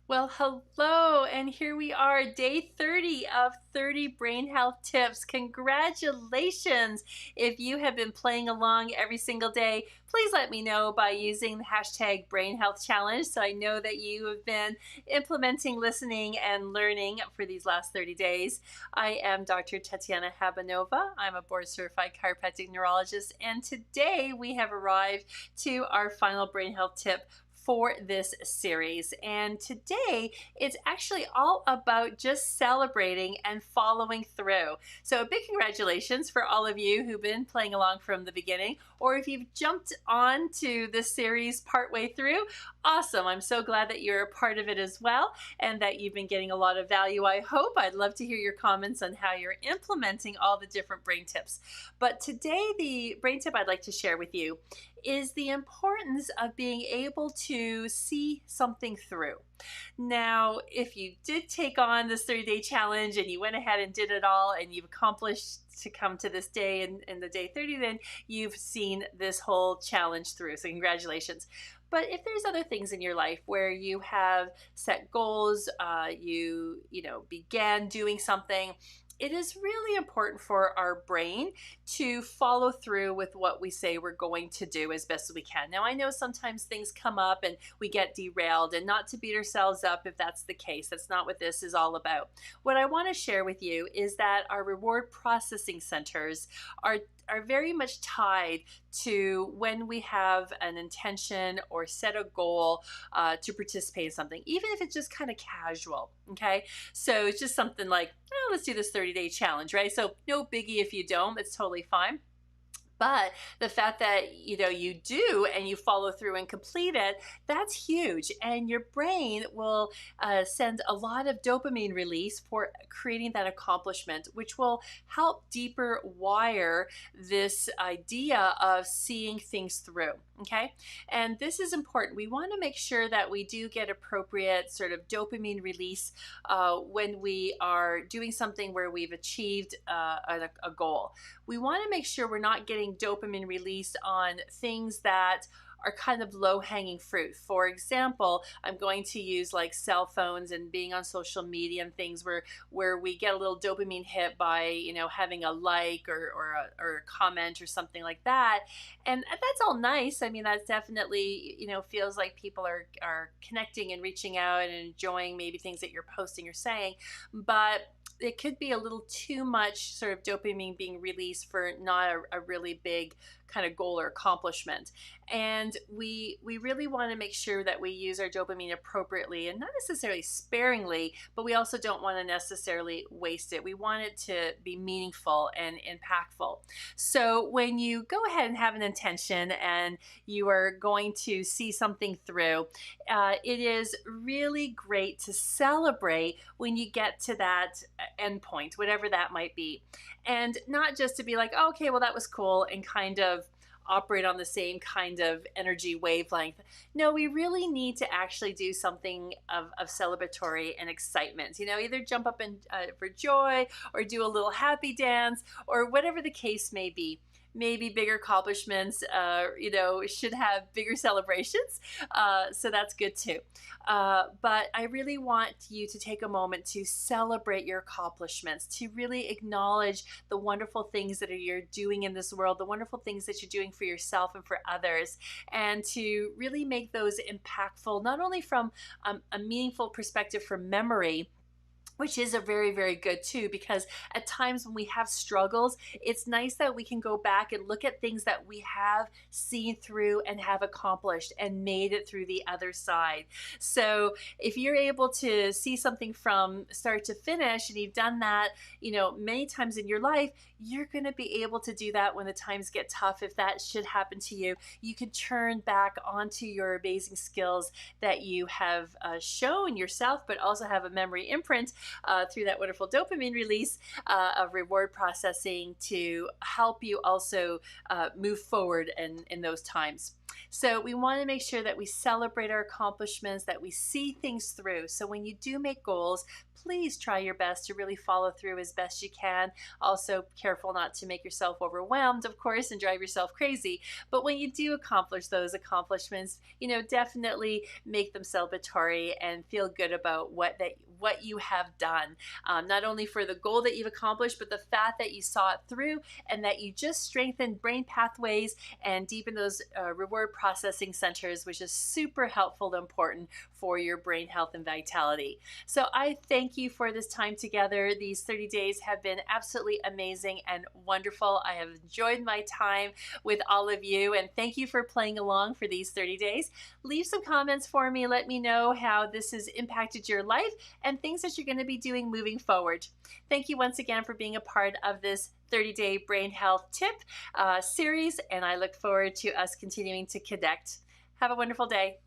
Well, hello, and here we are, day 30 of 30 brain health tips. Congratulations! If you have been playing along every single day, please let me know by using the hashtag brain health challenge so I know that you have been implementing, listening, and learning for these last 30 days. I am Dr. Tatiana Habanova. I'm a board certified chiropractic neurologist, and today we have arrived to our final brain health tip for this series. And today it's actually all about just celebrating and following through. So a big congratulations for all of you who've been playing along from the beginning, or if you've jumped on to this series partway through, awesome. I'm so glad that you're a part of it as well and that you've been getting a lot of value, I hope. I'd love to hear your comments on how you're implementing all the different brain tips. But today, the brain tip I'd like to share with you is the importance of being able to see something through. Now, if you did take on this 30-day challenge and you went ahead and did it all and you've accomplished to come to this day in the day 30, then you've seen this whole challenge through. So congratulations. But if there's other things in your life where you have set goals, you began doing something, it is really important for our brain to follow through with what we say we're going to do as best as we can. Now, I know sometimes things come up and we get derailed, and not to beat ourselves up if that's the case. That's not what this is all about. What I want to share with you is that our reward processing centers are very much tied to when we have an intention or set a goal to participate in something, even if it's just kind of casual, okay? So it's just something like, oh, let's do this 30-day challenge, right? So no biggie if you don't, it's totally fine. But the fact that you do and you follow through and complete it, that's huge. And your brain will send a lot of dopamine release for creating that accomplishment, which will help deeper wire this idea of seeing things through. Okay. And this is important. We want to make sure that we do get appropriate sort of dopamine release when we are doing something where we've achieved a goal. We want to make sure we're not getting dopamine release on things that are kind of low-hanging fruit. For example, I'm going to use like cell phones and being on social media and things where we get a little dopamine hit by having a like or a comment or something like that, and that's all nice. I mean, that's definitely feels like people are connecting and reaching out and enjoying maybe things that you're posting or saying, but it could be a little too much sort of dopamine being released for not a really big kind of goal or accomplishment. And we really want to make sure that we use our dopamine appropriately and not necessarily sparingly, but we also don't want to necessarily waste it. We want it to be meaningful and impactful. So when you go ahead and have an intention and you are going to see something through, it is really great to celebrate when you get to that endpoint, whatever that might be. And not just to be like, oh, okay, well, that was cool, and kind of operate on the same kind of energy wavelength. No, we really need to actually do something of celebratory and excitement. Either jump up and for joy, or do a little happy dance, or whatever the case may be. Maybe bigger accomplishments, should have bigger celebrations. So that's good too. But I really want you to take a moment to celebrate your accomplishments, to really acknowledge the wonderful things that you're doing in this world, the wonderful things that you're doing for yourself and for others, and to really make those impactful, not only from a meaningful perspective for memory, which is a very, very good too, because at times when we have struggles, it's nice that we can go back and look at things that we have seen through and have accomplished and made it through the other side. So if you're able to see something from start to finish, and you've done that, many times in your life, you're going to be able to do that when the times get tough. If that should happen to you, you can turn back onto your amazing skills that you have shown yourself, but also have a memory imprint through that wonderful dopamine release of reward processing to help you also move forward in those times. So we want to make sure that we celebrate our accomplishments, that we see things through. So when you do make goals, please try your best to really follow through as best you can. Also, careful not to make yourself overwhelmed, of course, and drive yourself crazy. But when you do accomplish those accomplishments, definitely make them celebratory and feel good about what you have done. Not only for the goal that you've accomplished, but the fact that you saw it through and that you just strengthened brain pathways and deepen those reward processing centers, which is super helpful and important for your brain health and vitality. So I thank you for this time together. These 30 days have been absolutely amazing and wonderful. I have enjoyed my time with all of you, and thank you for playing along for these 30 days. Leave some comments for me. Let me know how this has impacted your life and things that you're going to be doing moving forward. Thank you once again for being a part of this 30-day brain health tip series, and I look forward to us continuing to connect. Have a wonderful day.